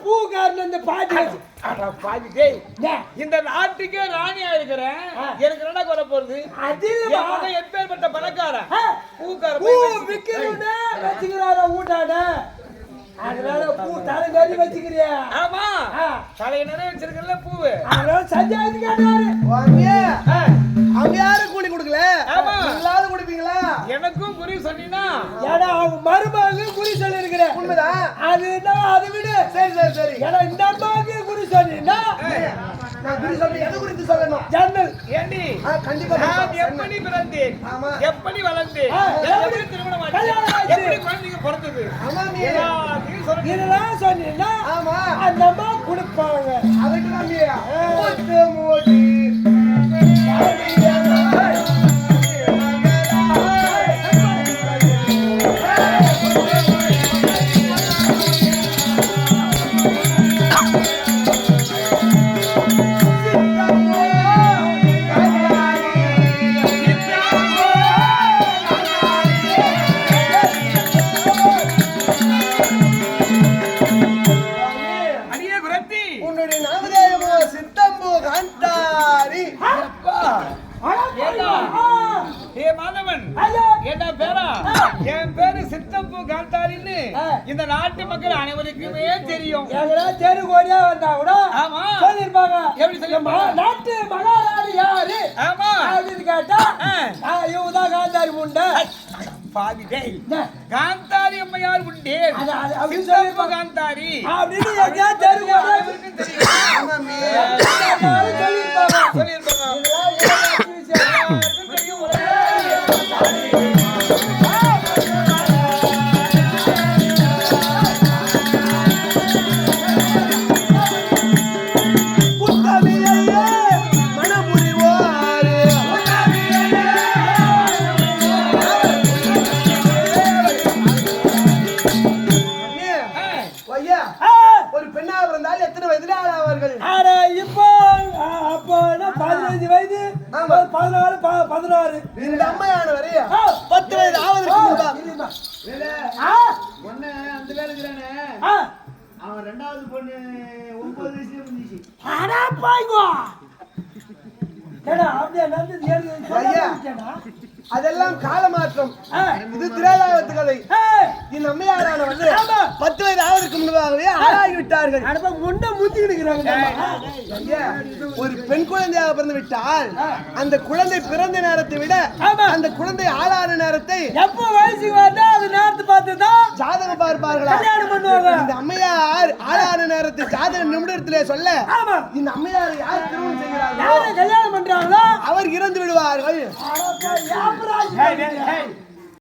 பூக்காரன் இந்த பாட்டி பாதி டேய் இந்த நாட்டுக்கே ராணியா இருக்கிறேன் எனக்கு என்ன குறை போறது அதில் எப்பேற்பட்ட பணக்காரன் பூக்கார பூ விக்கிறவனே வச்சுக்கிறாரா ஊட்டாட அதனால பூ தலை நிறைய வச்சுக்கிறியா ஆமா தலையை நிறைய வச்சிருக்கல பூவு அதனால சஞ்சாயத்து கேட்டாரு அவங்க யாரும் கூலி கொடுக்கல எல்லாரும் கொடுப்பீங்களா எனக்கும் குறி சொன்னீங்கன்னா ஏன்னா அவங்க மருமக குறி சொல்லி இருக்கிறேன் உண்மைதான் அது விடு சரி சரி சரி ஏன்னா இந்த அம்மாவுக்கு குறி சொன்னீங்கன்னா நான் குறி சொல்லி எது குறித்து சொல்லணும் ஜன்னல் ஏண்டி கண்டிப்பா நான் எப்படி பிறந்தேன் எப்படி வளர்ந்தேன் எப்படி திருமணம் ஆச்சு எப்படி குழந்தைங்க பிறந்தது ஆமா நீ இதெல்லாம் சொன்னீங்கன்னா ஆமா அந்த அம்மா கொடுப்பாங்க அதுக்கு நம்பியா மூட்டு மூடி இந்த நாட்டு மக்கள் அனைவருக்குமே தெரியும் தெரு கோடியா வந்தா கூட ஆமா சொல்லிருப்பாங்க எப்படி சொல்லுமா நாட்டு மகாராணி யாரு ஆமா அப்படின்னு கேட்டா இவதான் காந்தாரி முண்டை பாதி டேய் காந்தாரி அம்மையார் உண்டே காந்தாரி அப்படின்னு எங்கயா தெரு கோடியா சொல்லிருப்பாங்க ஒரு பெண்ணா பிறந்தால் எத்தனை வயதுல ஆவார்கள் இப்போ அப்போ 15 வயது 14 16 இந்த அம்மையான வரையா 10 வயது ஆவதற்கு முன்பா ஒண்ணு அந்த வேலை இருக்கிறானே அவன் ரெண்டாவது பொண்ணு 9 வயசுல இருந்துச்சு ஆனா பாய்கோ ஏடா அப்படியே நடந்து அதெல்லாம் காலமாற்றம் இது திரேதாவத்து கதை இந்த அம்மையாரான வந்து 10 வயது ஆவதற்கு முன்பாகவே ஆளாகி விட்டார்கள் முன்ன முத்தி இருக்கிறாங்க ஒரு பெண் குழந்தையாக பிறந்து விட்டால் அந்த குழந்தை பிறந்த நேரத்தை விட அந்த குழந்தை ஆளான நேரத்தை எப்ப வயசுக்கு வந்தா அது நேரத்தை பார்த்துதான் ஜாதகம் பார்ப்பார்களா கல்யாணம் பண்ணுவாங்க இந்த அம்மையார் ஆளான நேரத்தை ஜாதக நிமிடத்திலே சொல்ல இந்த அம்மையார் யார் திருமணம் செய்கிறார்கள் கல்யாணம் பண்றாங்களோ அவர் இறந்து விடுவார்கள்